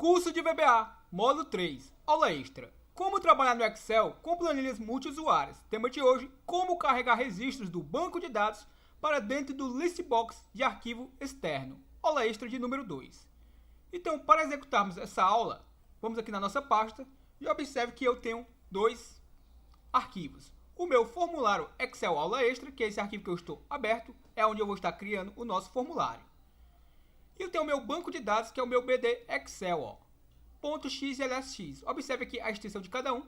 Curso de VBA, módulo 3, aula extra. Como trabalhar no Excel com planilhas multiusuárias. Tema de hoje, como carregar registros do banco de dados para dentro do listbox de arquivo externo. Aula extra de número 2. Então, para executarmos essa aula, vamos aqui na nossa pasta e observe que eu tenho dois arquivos. O meu formulário Excel aula extra, que é esse arquivo que eu estou aberto, é onde eu vou estar criando o nosso formulário. E eu tenho o meu banco de dados, que é o meu BD Excel, ó, .xlsx. Observe aqui a extensão de cada um.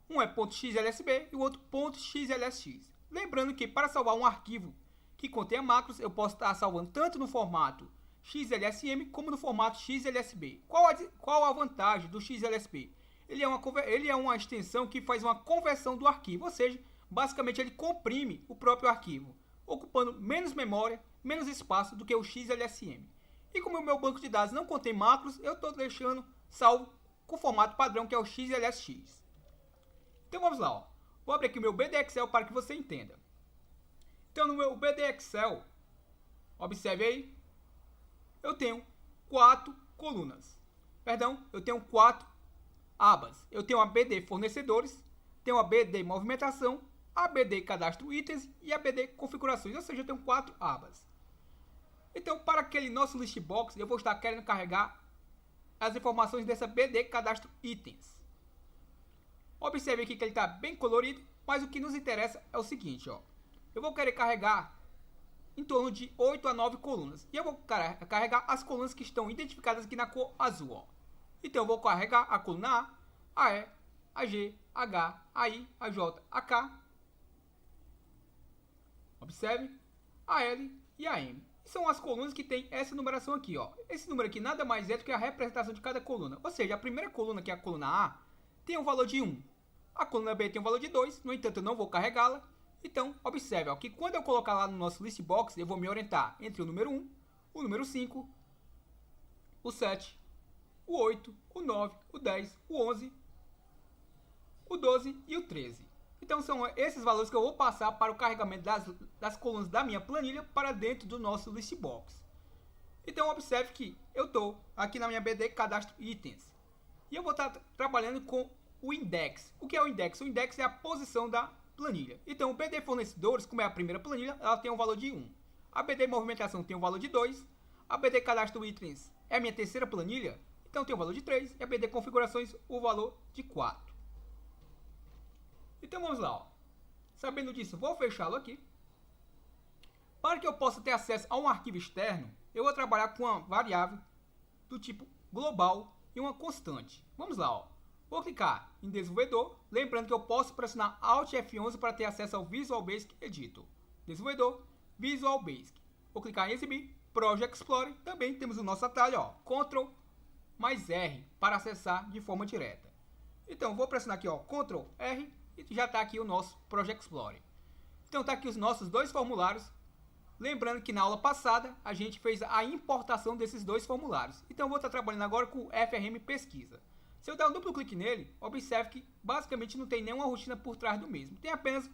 Um é .xlsb e o outro .xlsx. Lembrando que para salvar um arquivo que contenha macros, eu posso estar salvando tanto no formato XLSM como no formato XLSB. Qual a vantagem do XLSB? Ele é uma extensão que faz uma conversão do arquivo, ou seja, basicamente ele comprime o próprio arquivo, ocupando menos memória, menos espaço do que o XLSM. E como o meu banco de dados não contém macros, eu estou deixando salvo com o formato padrão, que é o XLSX. Então vamos lá, ó. Vou abrir aqui o meu BD Excel para que você entenda. Então no meu BD Excel, observe aí, eu tenho 4 colunas. Perdão, eu tenho 4 abas. Eu tenho a BD fornecedores, tenho a BD movimentação, a BD cadastro itens e a BD configurações. Ou seja, eu tenho 4 abas. Então, para aquele nosso listbox, eu vou estar querendo carregar as informações dessa BD cadastro itens. Observe aqui que ele está bem colorido, mas o que nos interessa é o seguinte, ó. Eu vou querer carregar em torno de 8 a 9 colunas. E eu vou carregar as colunas que estão identificadas aqui na cor azul, ó. Então, eu vou carregar a coluna A, AE, AG, H, AI, AJ, AK. Observe, AL e AM. São as colunas que tem essa numeração aqui, ó. Esse número aqui nada mais é do que a representação de cada coluna. Ou seja, a primeira coluna, que é a coluna A, tem um valor de 1. A coluna B tem um valor de 2, no entanto eu não vou carregá-la. Então, observe, ó, que quando eu colocar lá no nosso listbox, eu vou me orientar entre o número 1, o número 5, o 7, o 8, o 9, o 10, o 11, o 12 e o 13. Então são esses valores que eu vou passar para o carregamento das colunas da minha planilha para dentro do nosso listbox. Então observe que eu estou aqui na minha BD cadastro itens. E eu vou estar trabalhando com o index. O que é o index? O index é a posição da planilha. Então o BD fornecedores, como é a primeira planilha, ela tem um valor de 1. A BD movimentação tem um valor de 2. A BD cadastro itens é a minha terceira planilha, então tem um valor de 3. E a BD configurações o valor de 4. Então vamos lá, ó. Sabendo disso, vou fechá-lo aqui. Para que eu possa ter acesso a um arquivo externo, eu vou trabalhar com uma variável do tipo global e uma constante. Vamos lá, ó. Vou clicar em desenvolvedor, lembrando que eu posso pressionar Alt F11 para ter acesso ao Visual Basic Editor. Desenvolvedor, Visual Basic. Vou clicar em exibir, Project Explorer, também temos o nosso atalho, ó, Ctrl mais R para acessar de forma direta. Então vou pressionar aqui, ó, Ctrl R, e já está aqui o nosso Project Explorer. Então está aqui os nossos dois formulários. Lembrando que na aula passada a gente fez a importação desses dois formulários. Então eu vou estar trabalhando agora com o FRM Pesquisa. Se eu der um duplo clique nele, observe que basicamente não tem nenhuma rotina por trás do mesmo. Tem apenas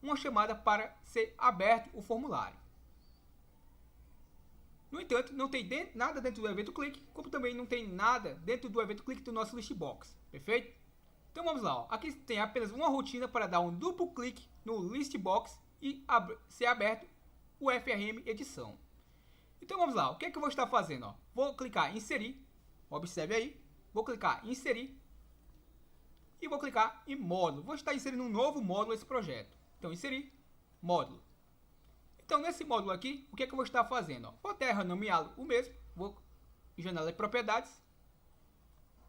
uma chamada para ser aberto o formulário. No entanto, não tem nada dentro do evento clique, como também não tem nada dentro do evento clique do nosso listbox. Perfeito? Então vamos lá, ó. Aqui tem apenas uma rotina para dar um duplo clique no listbox e ser aberto o FRM edição. Então vamos lá, o que é que eu vou estar fazendo? Ó? Vou clicar em inserir, observe aí, vou clicar em inserir e vou clicar em módulo. Vou estar inserindo um novo módulo nesse projeto. Então inserir, módulo. Então nesse módulo aqui, o que é que eu vou estar fazendo? Ó? Vou até renomeá-lo o mesmo, vou em janela de propriedades.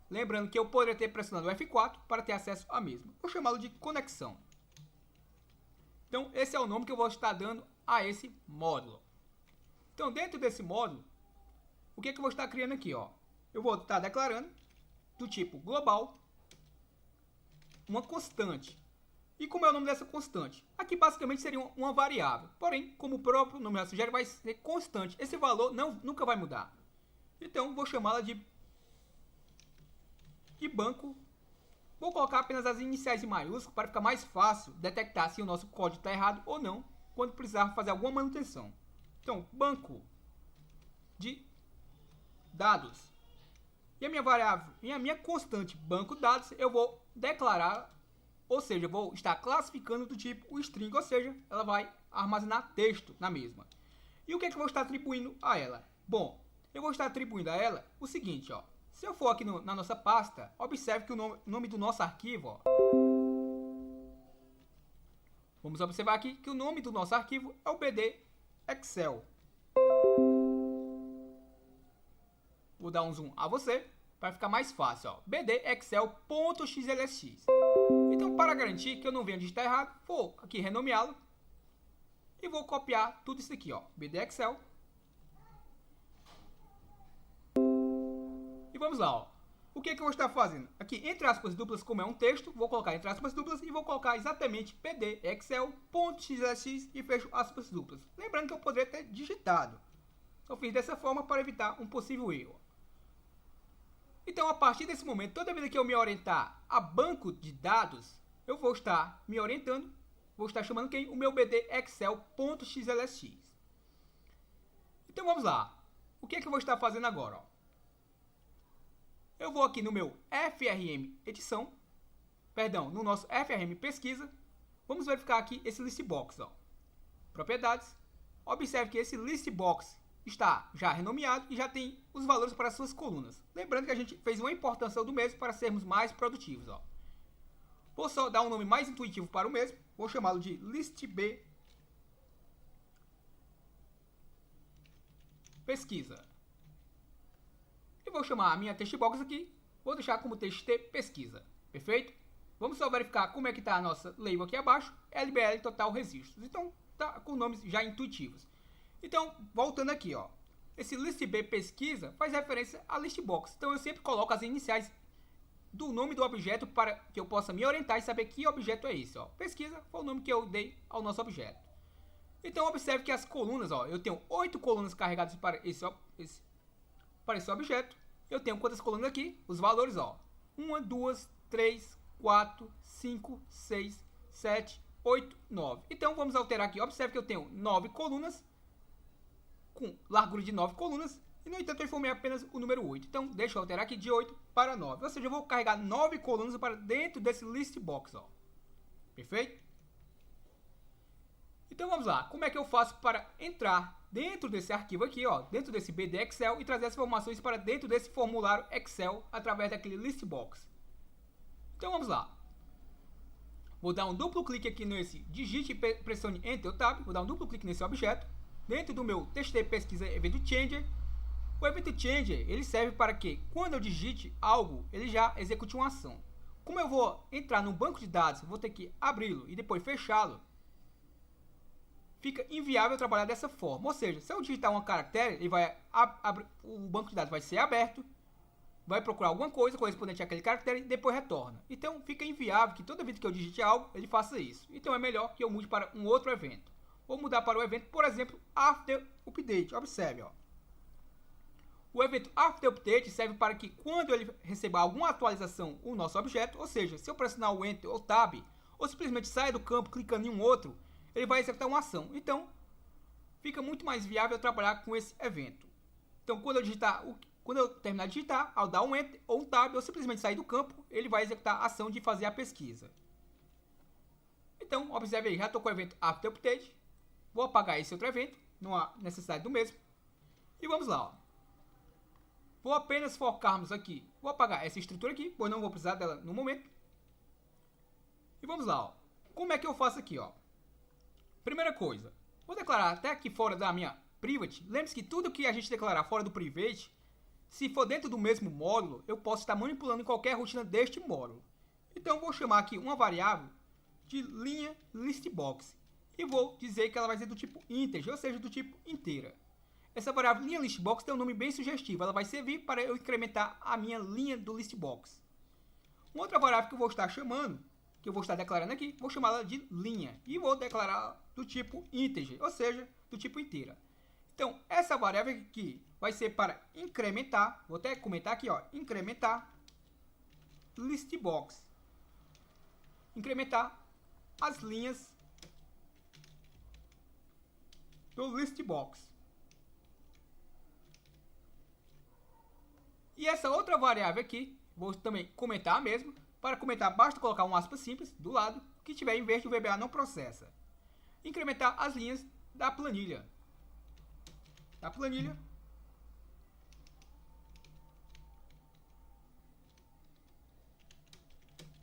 Lembrando que eu poderia ter pressionado o F4 para ter acesso à mesma. Vou chamá-lo de conexão. Então, esse é o nome que eu vou estar dando a esse módulo. Então, dentro desse módulo, o que é que eu vou estar criando aqui? Ó? Eu vou estar declarando do tipo global uma constante. E como é o nome dessa constante? Aqui basicamente seria uma variável. Porém, como o próprio nome sugere, vai ser constante. Esse valor nunca vai mudar. Então, vou chamá-la de banco. Vou colocar apenas as iniciais em maiúsculo para ficar mais fácil detectar se o nosso código está errado ou não quando precisar fazer alguma manutenção. Então, banco de dados E a minha variável, e a minha constante banco de dados, eu vou declarar, ou seja, eu vou estar classificando do tipo string, ou seja, ela vai armazenar texto na mesma. E o que é que eu vou estar atribuindo a ela? Bom, eu vou estar atribuindo a ela o seguinte, ó. Se eu for aqui na nossa pasta, observe que o nome do nosso arquivo, ó, vamos observar aqui que o nome do nosso arquivo é o BD Excel. Vou dar um zoom a você para ficar mais fácil, ó. bdexcel.xlsx. Então, para garantir que eu não venha digitar errado, vou aqui renomeá-lo e vou copiar tudo isso aqui, ó. bdexcel. E vamos lá, ó. O que é que eu vou estar fazendo? Aqui, entre aspas duplas, como é um texto, vou colocar entre aspas duplas e vou colocar exatamente bdexcel.xlsx e fecho aspas duplas. Lembrando que eu poderia ter digitado. Eu fiz dessa forma para evitar um possível erro. Então, a partir desse momento, toda vez que eu me orientar a banco de dados, eu vou estar me orientando, vou estar chamando quem? O meu bdexcel.xlsx. Então, vamos lá. O que é que eu vou estar fazendo agora? Ó? Eu vou aqui no meu FRM edição, no nosso FRM pesquisa, vamos verificar aqui esse listbox, ó. Propriedades. Observe que esse listbox está já renomeado e já tem os valores para as suas colunas. Lembrando que a gente fez uma importação do mesmo para sermos mais produtivos, ó. Vou só dar um nome mais intuitivo para o mesmo, vou chamá-lo de listb pesquisa. E vou chamar a minha textbox aqui, vou deixar como txt pesquisa, perfeito? Vamos só verificar como é que está a nossa label aqui abaixo, LBL total registros. Então, tá com nomes já intuitivos. Então, voltando aqui, ó, esse listb pesquisa faz referência a listbox. Então, eu sempre coloco as iniciais do nome do objeto para que eu possa me orientar e saber que objeto é esse, ó. Pesquisa foi o nome que eu dei ao nosso objeto. Então, observe que as colunas, ó, eu tenho 8 colunas carregadas para esse objeto. Eu tenho quantas colunas aqui? Os valores, ó. 1, 2, 3, 4, 5, 6, 7, 8, 9. Então, vamos alterar aqui. Observe que eu tenho 9 colunas, com largura de 9 colunas, e no entanto eu informei apenas o número 8. Então, deixa eu alterar aqui de 8 para 9. Ou seja, eu vou carregar 9 colunas para dentro desse listbox, ó. Perfeito? Então, vamos lá. Como é que eu faço para entrar dentro desse arquivo aqui, ó, dentro desse BD Excel e trazer as informações para dentro desse formulário Excel através daquele listbox? Então, vamos lá. Vou dar um duplo clique aqui nesse, digite e pressione Enter ou Tab. Vou dar um duplo clique nesse objeto. Dentro do meu txt pesquisa evento changer, o evento changer ele serve para que quando eu digite algo, ele já execute uma ação. Como eu vou entrar no banco de dados, vou ter que abri-lo e depois fechá-lo, fica inviável trabalhar dessa forma. Ou seja, se eu digitar um caractere, ele vai o banco de dados vai ser aberto, vai procurar alguma coisa correspondente àquele caractere e depois retorna. Então fica inviável que toda vez que eu digite algo, ele faça isso. Então é melhor que eu mude para um outro evento. Vou mudar para o evento, por exemplo, After Update. Observe, ó. O evento After Update serve para que quando ele receber alguma atualização o nosso objeto, ou seja, se eu pressionar o Enter ou Tab, ou simplesmente sair do campo clicando em um outro, ele vai executar uma ação. Então, fica muito mais viável trabalhar com esse evento. Então, quando eu terminar de digitar, ao dar um Enter ou um Tab, ou simplesmente sair do campo, ele vai executar a ação de fazer a pesquisa. Então, observe aí, já estou com o evento After Update. Vou apagar esse outro evento, não há necessidade do mesmo. E vamos lá, ó. Vou apenas focarmos aqui. Vou apagar essa estrutura aqui, pois não vou precisar dela no momento. E vamos lá, ó. Como é que eu faço aqui, ó? Primeira coisa, vou declarar até aqui fora da minha private. Lembre-se que tudo que a gente declarar fora do private, se for dentro do mesmo módulo, eu posso estar manipulando qualquer rotina deste módulo. Então, vou chamar aqui uma variável de linha listbox. E vou dizer que ela vai ser do tipo integer, ou seja, do tipo inteira. Essa variável linha listbox tem um nome bem sugestivo. Ela vai servir para eu incrementar a minha linha do listbox. Uma outra variável que eu vou estar chamando, que eu vou estar declarando aqui, vou chamá-la de linha. E vou declarar do tipo integer, ou seja, do tipo inteira. Então, essa variável aqui vai ser para incrementar, vou até comentar aqui, ó, incrementar listbox. Incrementar as linhas do listbox. E essa outra variável aqui, vou também comentar a mesma. Para comentar, basta colocar um aspas simples do lado que tiver em verde o VBA não processa. Incrementar as linhas da planilha.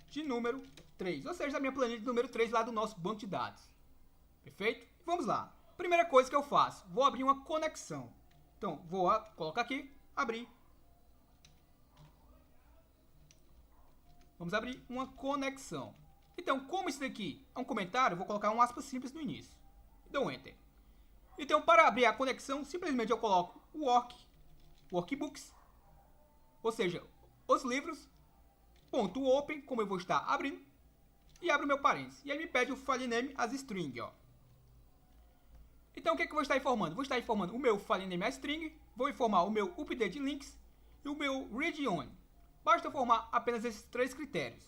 De número 3, ou seja, da minha planilha de número 3 lá do nosso banco de dados. Perfeito? Vamos lá. Primeira coisa que eu faço, vou abrir uma conexão. Então, vou colocar aqui, abrir. Vamos abrir uma conexão. Então, como isso daqui é um comentário, eu vou colocar um aspas simples no início. E dou um Enter. Então, para abrir a conexão, simplesmente eu coloco o workbooks, ou seja, os livros, ponto open, como eu vou estar abrindo, e abro meu parênteses. E ele me pede o file name as string, ó. Então, o que eu vou estar informando? Vou estar informando o meu file name as string, vou informar o meu update links e o meu read only. Basta formar apenas esses 3 critérios.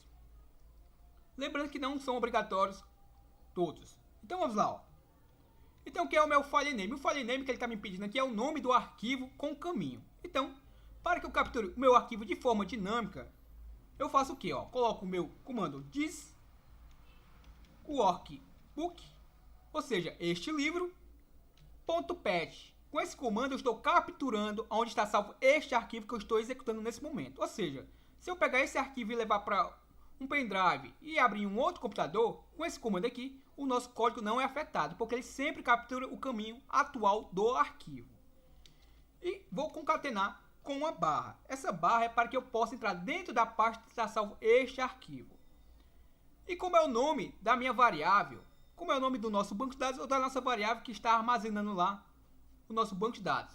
Lembrando que não são obrigatórios todos. Então vamos lá. Ó. Então o que é o meu file name? O file name que ele está me pedindo aqui é o nome do arquivo com o caminho. Então, para que eu capture o meu arquivo de forma dinâmica, eu faço o que? Coloco o meu comando dis workbook, ou seja, este livro, .pet. Com esse comando eu estou capturando onde está salvo este arquivo que eu estou executando nesse momento. Ou seja, se eu pegar esse arquivo e levar para um pendrive e abrir em um outro computador, com esse comando aqui, o nosso código não é afetado, porque ele sempre captura o caminho atual do arquivo. E vou concatenar com uma barra. Essa barra é para que eu possa entrar dentro da pasta que está salvo este arquivo. E como é o nome da minha variável, como é o nome do nosso banco de dados ou da nossa variável que está armazenando lá o nosso banco de dados,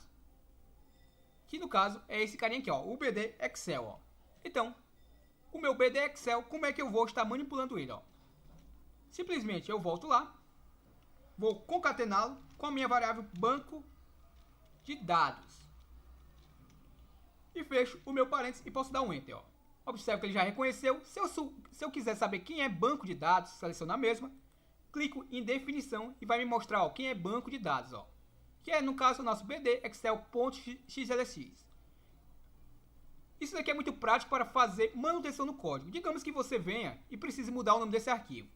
que no caso é esse carinha aqui, ó, o BD Excel. Ó. Então, o meu BD Excel, como é que eu vou estar manipulando ele? Ó? Simplesmente eu volto lá, vou concatená-lo com a minha variável banco de dados e fecho o meu parênteses e posso dar um Enter. Ó. Observe que ele já reconheceu. Se eu quiser saber quem é banco de dados, seleciono a mesma, clico em definição e vai me mostrar, ó, quem é banco de dados. Ó. Que é, no caso, o nosso BD Excel.xlx. Isso daqui é muito prático para fazer manutenção no código. Digamos que você venha e precise mudar o nome desse arquivo.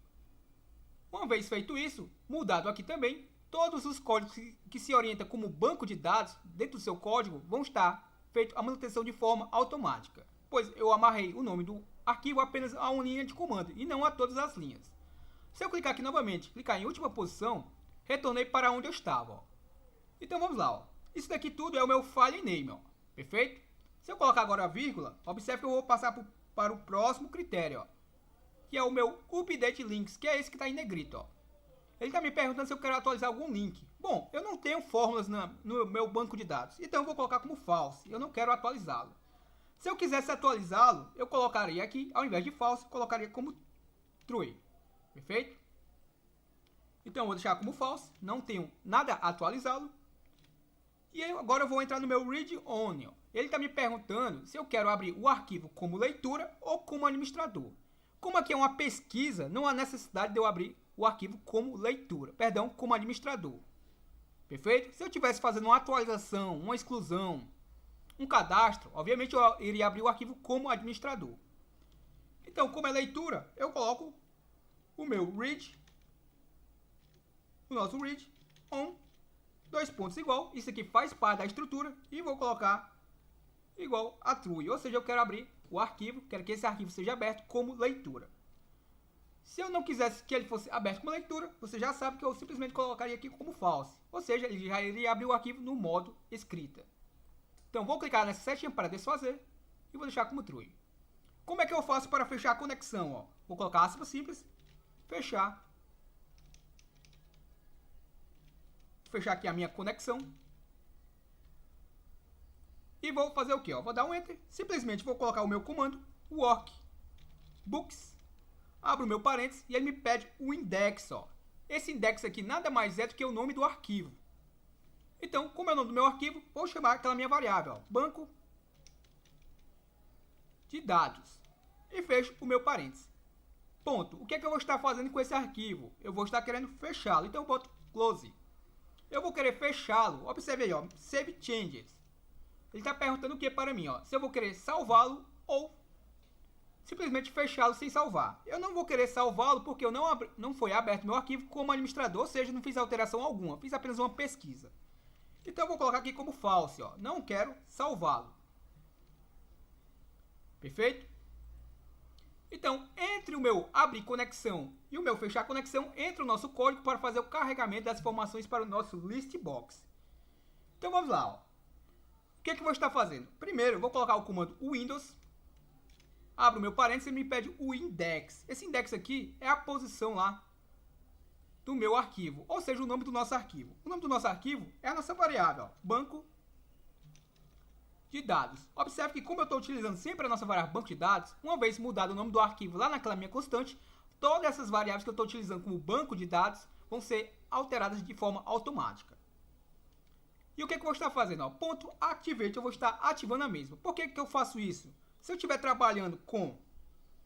Uma vez feito isso, mudado aqui também, todos os códigos que se orientam como banco de dados dentro do seu código vão estar feito a manutenção de forma automática, pois eu amarrei o nome do arquivo apenas a uma linha de comando e não a todas as linhas. Se eu clicar aqui novamente, clicar em última posição, retornei para onde eu estava. Ó. Então vamos lá, ó. Isso daqui tudo é o meu file name, ó. Perfeito? Se eu colocar agora a vírgula, observe que eu vou passar para o próximo critério, ó, que é o meu update links, que é esse que está em negrito. Ó. Ele está me perguntando se eu quero atualizar algum link. Bom, eu não tenho fórmulas no meu banco de dados, então eu vou colocar como false, eu não quero atualizá-lo. Se eu quisesse atualizá-lo, eu colocaria aqui, ao invés de false, colocaria como true. Perfeito? Então eu vou deixar como false, não tenho nada a atualizá-lo. E agora eu vou entrar no meu read only. Ele está me perguntando se eu quero abrir o arquivo como leitura ou como administrador. Como aqui é uma pesquisa, não há necessidade de eu abrir o arquivo como leitura, perdão, como administrador. Perfeito? Se eu estivesse fazendo uma atualização, uma exclusão, um cadastro, obviamente eu iria abrir o arquivo como administrador. Então, como é leitura, eu coloco o meu read, o nosso read on, 2 pontos igual, isso aqui faz parte da estrutura, e vou colocar igual a true, ou seja, eu quero abrir o arquivo, quero que esse arquivo seja aberto como leitura. Se eu não quisesse que ele fosse aberto como leitura, você já sabe que eu simplesmente colocaria aqui como false, ou seja, ele já iria abrir o arquivo no modo escrita. Então vou clicar nessa setinha para desfazer e vou deixar como true. Como é que eu faço para fechar a conexão? Ó? Vou colocar aspas simples, fechar aqui a minha conexão. E vou fazer o que? Vou dar um Enter. Simplesmente vou colocar o meu comando, workbooks. Abro o meu parênteses e ele me pede o index. Ó. Esse index aqui nada mais é do que o nome do arquivo. Então, como é o nome do meu arquivo, vou chamar aquela minha variável, ó, banco de dados. E fecho o meu parênteses. Ponto. O que é que eu vou estar fazendo com esse arquivo? Eu vou estar querendo fechá-lo. Então eu boto close. Eu vou querer fechá-lo. Observe aí, ó, save changes. Ele está perguntando o que para mim, ó? Se eu vou querer salvá-lo ou simplesmente fechá-lo sem salvar. Eu não vou querer salvá-lo porque eu não foi aberto meu arquivo como administrador, ou seja, não fiz alteração alguma, fiz apenas uma pesquisa. Então eu vou colocar aqui como false, ó. Não quero salvá-lo. Perfeito? Então, entre o meu abrir conexão e o meu fechar conexão, entra o nosso código para fazer o carregamento das informações para o nosso list box. Então vamos lá, ó. O que é que eu vou estar fazendo? Primeiro, eu vou colocar o comando Windows. Abro o meu parênteses e me pede o index. Esse index aqui é a posição lá do meu arquivo, ou seja, o nome do nosso arquivo. O nome do nosso arquivo é a nossa variável, ó, banco de dados. Observe que como eu estou utilizando sempre a nossa variável banco de dados, uma vez mudado o nome do arquivo lá naquela minha constante, todas essas variáveis que eu estou utilizando como banco de dados vão ser alteradas de forma automática. E o que, é que eu vou estar fazendo? Ó, ponto activate, eu vou estar ativando a mesma. Por que, que eu faço isso? Se eu estiver trabalhando com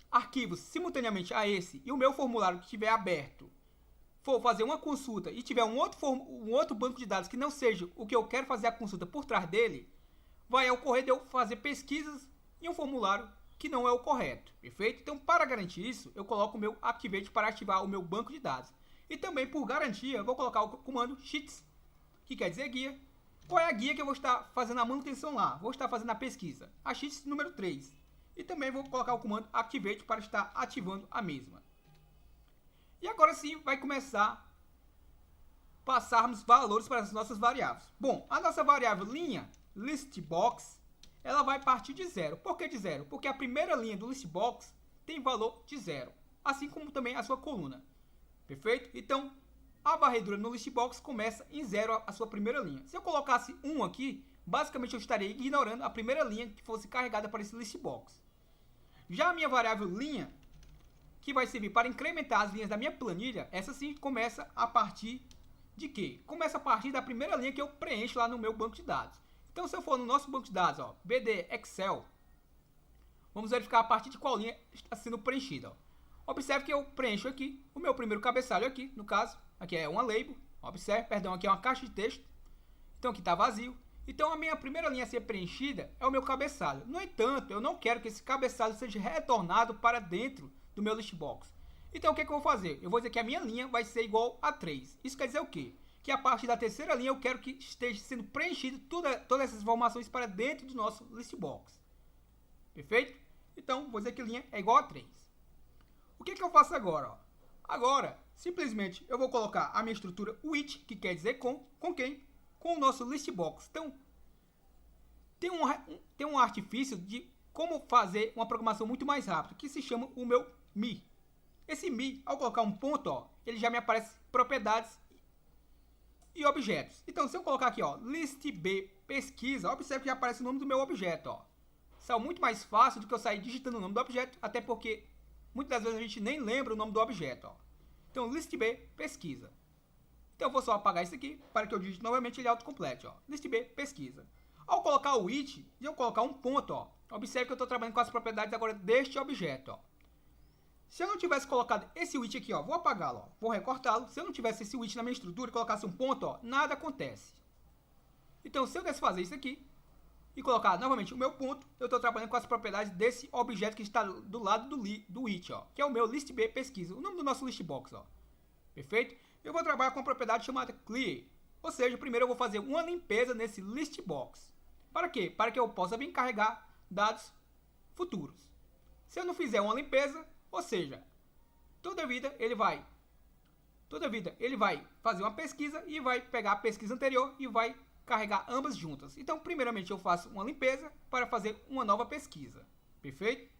arquivos simultaneamente a esse e o meu formulário que estiver aberto for fazer uma consulta e tiver um outro banco de dados que não seja o que eu quero fazer a consulta por trás dele, vai ocorrer de eu fazer pesquisas em um formulário que não é o correto, perfeito? Então, para garantir isso, eu coloco o meu Activate para ativar o meu banco de dados. E também, por garantia, eu vou colocar o comando Sheets, que quer dizer guia. Qual é a guia que eu vou estar fazendo a manutenção lá? Vou estar fazendo a pesquisa, a Sheets número 3. E também vou colocar o comando Activate para estar ativando a mesma. E agora sim, vai começar a passarmos valores para as nossas variáveis. Bom, a nossa variável linha listbox, ela vai partir de 0. Por que de 0? Porque a primeira linha do listbox tem valor de 0, assim como também a sua coluna. Perfeito? Então, a varredura no listbox começa em 0 a sua primeira linha. Se eu colocasse 1 aqui, basicamente eu estaria ignorando a primeira linha que fosse carregada para esse listbox. Já a minha variável linha, que vai servir para incrementar as linhas da minha planilha, essa sim começa a partir de quê? Começa a partir da primeira linha que eu preencho lá no meu banco de dados. Então, se eu for no nosso banco de dados, ó, BD Excel, vamos verificar a partir de qual linha está sendo preenchida. Ó. Observe que eu preencho aqui o meu primeiro cabeçalho aqui, no caso, aqui é uma label, observe, perdão, aqui é uma caixa de texto, então aqui está vazio. Então, a minha primeira linha a ser preenchida é o meu cabeçalho. No entanto, eu não quero que esse cabeçalho seja retornado para dentro do meu listbox. Então, o que, é que eu vou fazer? Eu vou dizer que a minha linha vai ser igual a 3. Isso quer dizer o quê? Que a partir da terceira linha eu quero que esteja sendo preenchido todas essas informações para dentro do nosso listbox. Perfeito? Então, vou dizer que linha é igual a 3. O que, é que eu faço agora? Ó? Agora, simplesmente, eu vou colocar a minha estrutura with, que quer dizer com quem? Com o nosso listbox. Então, tem um artifício de como fazer uma programação muito mais rápida, que se chama o meu me. Esse me, ao colocar um ponto, ó, ele já me aparece propriedades e objetos. Então, se eu colocar aqui, ó, listb pesquisa, observe que já aparece o nome do meu objeto, ó. Saiu muito mais fácil do que eu sair digitando o nome do objeto, até porque muitas das vezes a gente nem lembra o nome do objeto, ó. Então, listb pesquisa. Então, eu vou só apagar isso aqui para que eu digite novamente ele autocomplete, ó. Listb pesquisa. Ao colocar o it, e eu colocar um ponto, ó, observe que eu estou trabalhando com as propriedades agora deste objeto, ó. Se eu não tivesse colocado esse with aqui, ó, vou apagá-lo, ó, vou recortá-lo. Se eu não tivesse esse with na minha estrutura e colocasse um ponto, ó, nada acontece. Então, se eu desfazer isso aqui e colocar novamente o meu ponto, eu estou trabalhando com as propriedades desse objeto que está do lado do it, ó, que é o meu listb pesquisa, o nome do nosso listbox, ó. Perfeito? Eu vou trabalhar com uma propriedade chamada clear, ou seja, primeiro eu vou fazer uma limpeza nesse listbox. Para quê? Para que eu possa vir carregar dados futuros. Se eu não fizer uma limpeza, ou seja, toda vida ele vai fazer uma pesquisa e vai pegar a pesquisa anterior e vai carregar ambas juntas. Então, primeiramente eu faço uma limpeza para fazer uma nova pesquisa. Perfeito?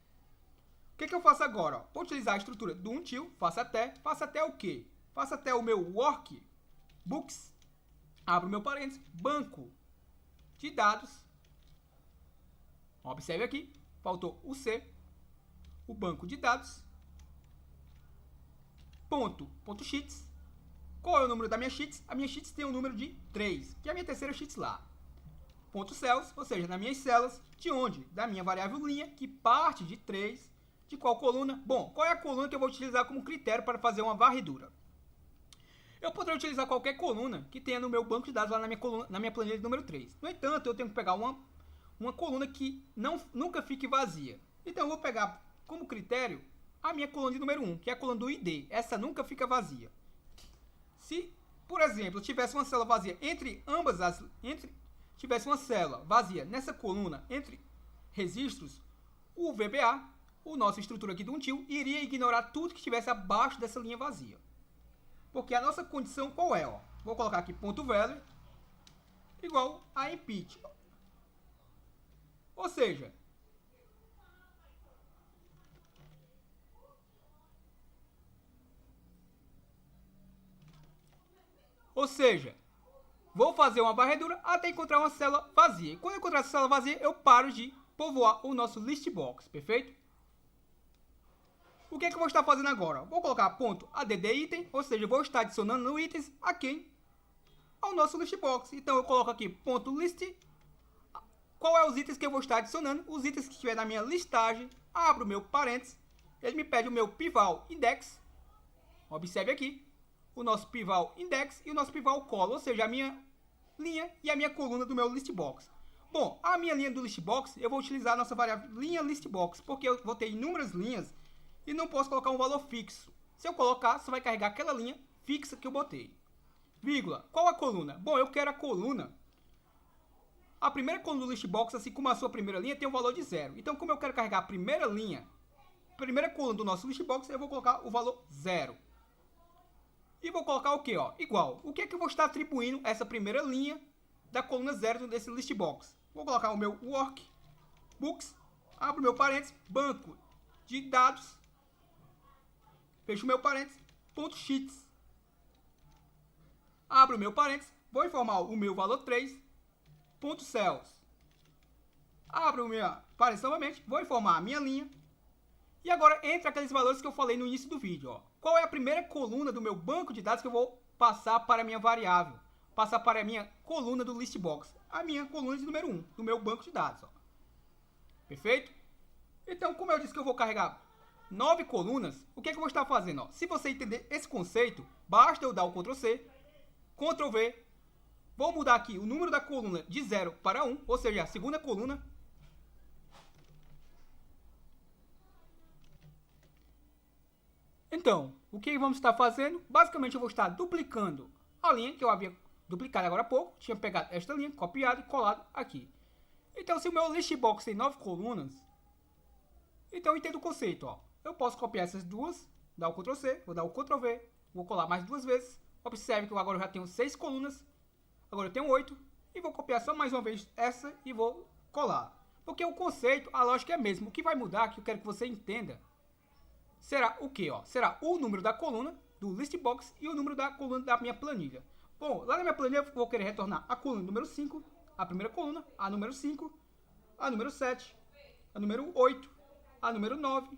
O que, que eu faço agora? Vou utilizar a estrutura do until, faço até o quê? Faço até o meu workbooks, abro meu parênteses, banco de dados. Observe aqui, faltou o C, o banco de dados, ponto sheets. Qual é o número da minha sheets? A minha sheets tem o número de 3, que é a minha terceira sheets lá. Ponto cells, ou seja, nas minhas células, de onde? Da minha variável linha, que parte de 3, de qual coluna? Bom, qual é a coluna que eu vou utilizar como critério para fazer uma varredura? Eu poderia utilizar qualquer coluna que tenha no meu banco de dados lá na minha planilha de número 3. No entanto, eu tenho que pegar uma coluna que nunca fique vazia. Então eu vou pegar como critério a minha coluna de número 1, que é a coluna do ID. Essa nunca fica vazia. Se, por exemplo, tivesse uma célula vazia tivesse uma célula vazia nessa coluna entre registros, o VBA, o nossa estrutura aqui do until, iria ignorar tudo que estivesse abaixo dessa linha vazia. Porque a nossa condição qual é? Ó? Vou colocar aqui ponto value igual a empty. Ou seja, vou fazer uma varredura até encontrar uma célula vazia. E quando eu encontrar essa célula vazia, eu paro de povoar o nosso list box, perfeito? O que é que eu vou estar fazendo agora? Vou colocar ponto add item, ou seja, vou estar adicionando no itens aqui ao nosso list box. Então eu coloco aqui ponto list. Qual é os itens que eu vou estar adicionando? Os itens que estiver na minha listagem. Abro o meu parênteses. Ele me pede o meu pival index. Observe aqui o nosso pival index e o nosso pival column, ou seja, a minha linha e a minha coluna do meu list box. Bom, a minha linha do list box, eu vou utilizar a nossa variável linha list box, porque eu vou ter inúmeras linhas e não posso colocar um valor fixo. Se eu colocar, só vai carregar aquela linha fixa que eu botei. Vírgula. Qual a coluna? Bom, eu quero a coluna. A primeira coluna do list box, assim como a sua primeira linha, tem um valor de 0. Então, como eu quero carregar a primeira linha, primeira coluna do nosso list box, eu vou colocar o valor 0. E vou colocar o que? Igual. O que é que eu vou estar atribuindo essa primeira linha da coluna 0 desse list box? Vou colocar o meu workbooks, abro o meu parênteses, banco de dados, fecho o meu parênteses, ponto sheets. Abro o meu parênteses, vou informar o meu valor 3, ponto cells. Abro o meu parênteses novamente, vou informar a minha linha. E agora entra aqueles valores que eu falei no início do vídeo. Ó. Qual é a primeira coluna do meu banco de dados que eu vou passar para a minha variável? Passar para a minha coluna do list box. A minha coluna de número 1 do meu banco de dados. Ó. Perfeito? Então, como eu disse que eu vou carregar 9 colunas, o que é que eu vou estar fazendo? Ó? Se você entender esse conceito, basta eu dar o Ctrl C, Ctrl V. Vou mudar aqui o número da coluna de 0 para 1, ou seja, a segunda coluna. Então, o que vamos estar fazendo? Basicamente, eu vou estar duplicando a linha que eu havia duplicado agora há pouco. Tinha pegado esta linha, copiado e colado aqui. Então, se o meu list box tem 9 colunas, então eu entendo o conceito. Ó. Eu posso copiar essas duas, dar o Ctrl C, vou dar o Ctrl V, vou colar mais 2 vezes. Observe que agora eu já tenho 6 colunas, agora eu tenho 8, e vou copiar só mais uma vez essa e vou colar. Porque o conceito, a lógica é a mesma. O que vai mudar, que eu quero que você entenda, será o que? Será o número da coluna do list box e o número da coluna da minha planilha. Bom, lá na minha planilha eu vou querer retornar a coluna número 5, a primeira coluna, a número 5, a número 7, a número 8, a número 9,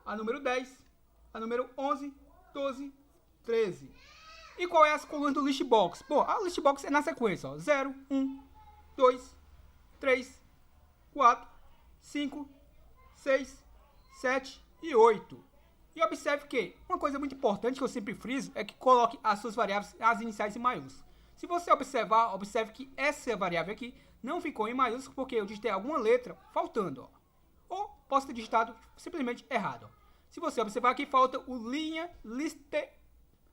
a número 10, a número 11, 12, 13. E qual é as colunas do list box? Bom, a list box é na sequência, ó. 0, 1, 2, 3, 4, 5, 6, 7 e 8. E observe que uma coisa muito importante que eu sempre friso é que coloque as suas variáveis as iniciais em maiúsculo. Se você observar, observe que essa variável aqui não ficou em maiúsculo porque eu digitei alguma letra faltando, ó. Ou posso ter digitado simplesmente errado. Ó. Se você observar aqui, falta o linha list.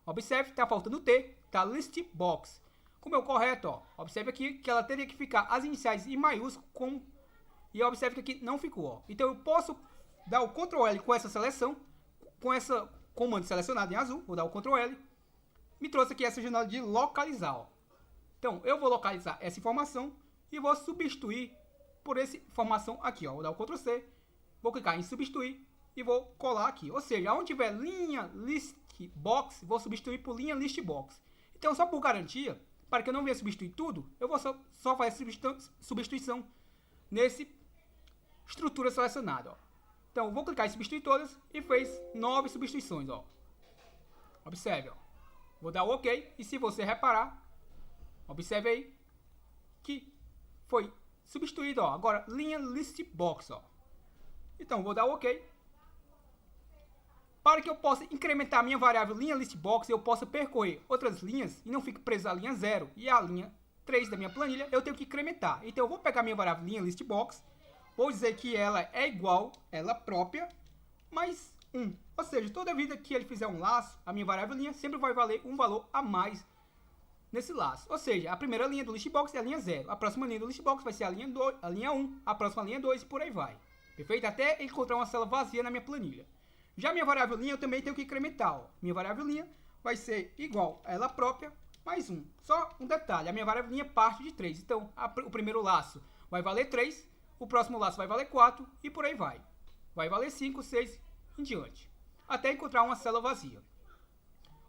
Observe que está faltando o T, tá list box. Como é o correto, ó. Observe aqui que ela teria que ficar as iniciais em maiúsculo com... E observe que aqui não ficou, ó. Então eu posso dar o Ctrl L com essa seleção, com essa comando selecionado em azul, vou dar o Ctrl L. Me trouxe aqui essa janela de localizar, ó. Então eu vou localizar essa informação e vou substituir por essa informação aqui, ó. Vou dar o Ctrl C, vou clicar em substituir e vou colar aqui. Ou seja, onde tiver linha list box, vou substituir por linha list box. Então, só por garantia, para que eu não venha substituir tudo, eu vou só fazer substituição nesse estrutura selecionada. Ó. Então, vou clicar em substituir todas e fez 9 substituições. Ó. Observe. Ó. Vou dar o OK. E se você reparar, observe aí que foi substituído. Ó. Agora, linha list box. Ó. Então, vou dar o OK. Para que eu possa incrementar a minha variável linha list box, eu possa percorrer outras linhas e não fique preso à linha 0 e à linha 3 da minha planilha, eu tenho que incrementar. Então eu vou pegar minha variável listbox, vou dizer que ela é igual, ela própria, mais 1. Ou seja, toda vida que ele fizer um laço, a minha variável sempre vai valer um valor a mais nesse laço. Ou seja, a primeira linha do listbox é a linha 0. A próxima linha do listbox vai ser a linha 1, a próxima linha 2 e por aí vai. Perfeito? Até encontrar uma célula vazia na minha planilha. Já minha variável linha eu também tenho que incrementar. Ó. Minha variável linha vai ser igual a ela própria mais 1. Só um detalhe, a minha variável linha parte de 3. Então, o primeiro laço vai valer 3, o próximo laço vai valer 4 e por aí vai. Vai valer 5, 6 em diante. Até encontrar uma célula vazia.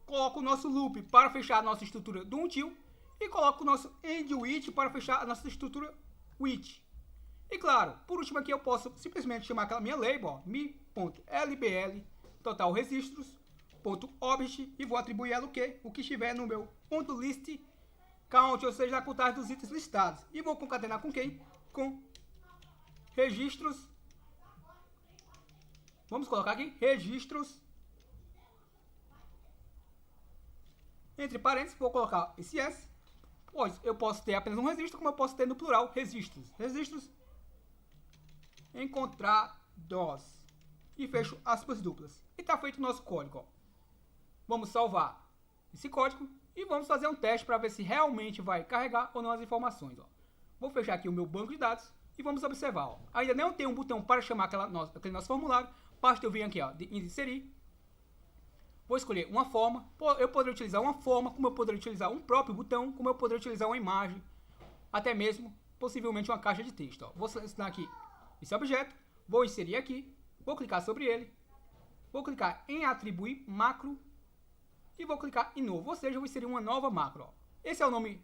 Coloco o nosso loop para fechar a nossa estrutura do until e coloco o nosso end with para fechar a nossa estrutura with. E claro, por último aqui eu posso simplesmente chamar aquela minha label, mi.lbl, total registros.object, e vou atribuir ela o que estiver no meu .list count, ou seja, a contagem dos itens listados. E vou concatenar com quem? Com registros. Vamos colocar aqui registros. Entre parênteses, vou colocar esse S, pois eu posso ter apenas um registro, como eu posso ter no plural registros. Registros encontrados. E fecho aspas duplas. E está feito o nosso código. Ó. Vamos salvar esse código e vamos fazer um teste para ver se realmente vai carregar ou não as informações. Ó. Vou fechar aqui o meu banco de dados e vamos observar. Ó. Ainda não tem um botão para chamar aquele nosso formulário. Basta eu vir aqui, ó, de inserir. Vou escolher uma forma. Eu poderia utilizar uma forma, como eu poderia utilizar um próprio botão, como eu poderia utilizar uma imagem, até mesmo, possivelmente, uma caixa de texto. Ó. Vou selecionar aqui esse objeto, vou inserir aqui, vou clicar sobre ele, vou clicar em atribuir macro e vou clicar em novo, ou seja, eu vou inserir uma nova macro. Ó. Esse é o nome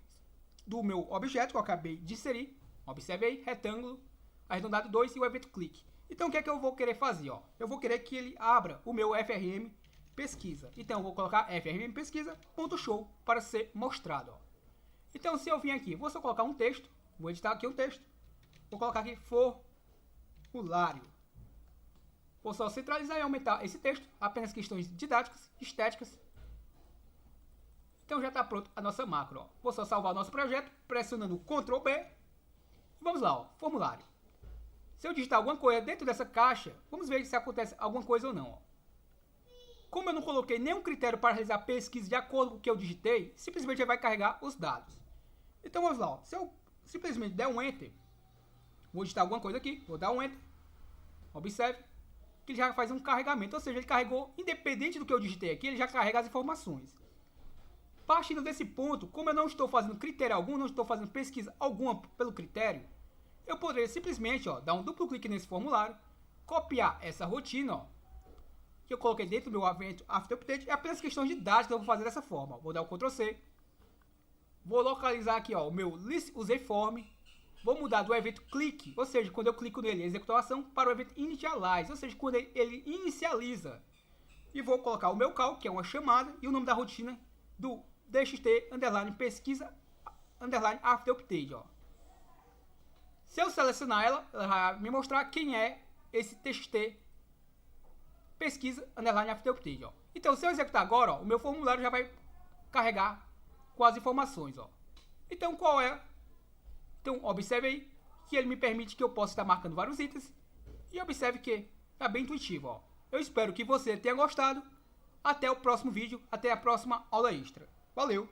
do meu objeto que eu acabei de inserir. Observe aí, retângulo, arredondado 2 e o evento clique. Então, o que é que eu vou querer fazer? Ó? Eu vou querer que ele abra o meu FRM pesquisa. Então, eu vou colocar FRM pesquisa.show para ser mostrado. Ó. Então, se eu vim aqui, vou só colocar um texto. Vou editar aqui um texto. Vou colocar aqui formulário. Vou só centralizar e aumentar esse texto. Apenas questões didáticas, estéticas. Então, já está pronto a nossa macro. Ó. Vou só salvar o nosso projeto, pressionando Ctrl B. Vamos lá, ó, formulário. Se eu digitar alguma coisa dentro dessa caixa, vamos ver se acontece alguma coisa ou não. Ó. Como eu não coloquei nenhum critério para realizar pesquisa de acordo com o que eu digitei, simplesmente ele vai carregar os dados. Então vamos lá, ó. Se eu simplesmente der um Enter, vou digitar alguma coisa aqui, vou dar um Enter, observe que ele já faz um carregamento, ou seja, ele carregou, independente do que eu digitei aqui, ele já carrega as informações. Partindo desse ponto, como eu não estou fazendo critério algum, não estou fazendo pesquisa alguma pelo critério, eu poderia simplesmente dar um duplo clique nesse formulário, copiar essa rotina, ó, que eu coloquei dentro do meu evento After Update, é apenas questão de dados que eu vou fazer dessa forma. Vou dar o Ctrl C, vou localizar aqui ó, o meu list userform, vou mudar do evento click, ou seja, quando eu clico nele executar a ação, para o evento initialize, ou seja, quando ele inicializa. E vou colocar o meu call, que é uma chamada, e o nome da rotina do DXT underline pesquisa underline After Update. Ó. Se eu selecionar ela vai me mostrar quem é esse TXT pesquisa underline After Update. Ó. Então, se eu executar agora, ó, o meu formulário já vai carregar com as informações. Ó. Então, qual é? Então, observe aí que ele me permite que eu possa estar marcando vários itens. E observe que é bem intuitivo. Ó. Eu espero que você tenha gostado. Até o próximo vídeo, até a próxima aula extra. Valeu!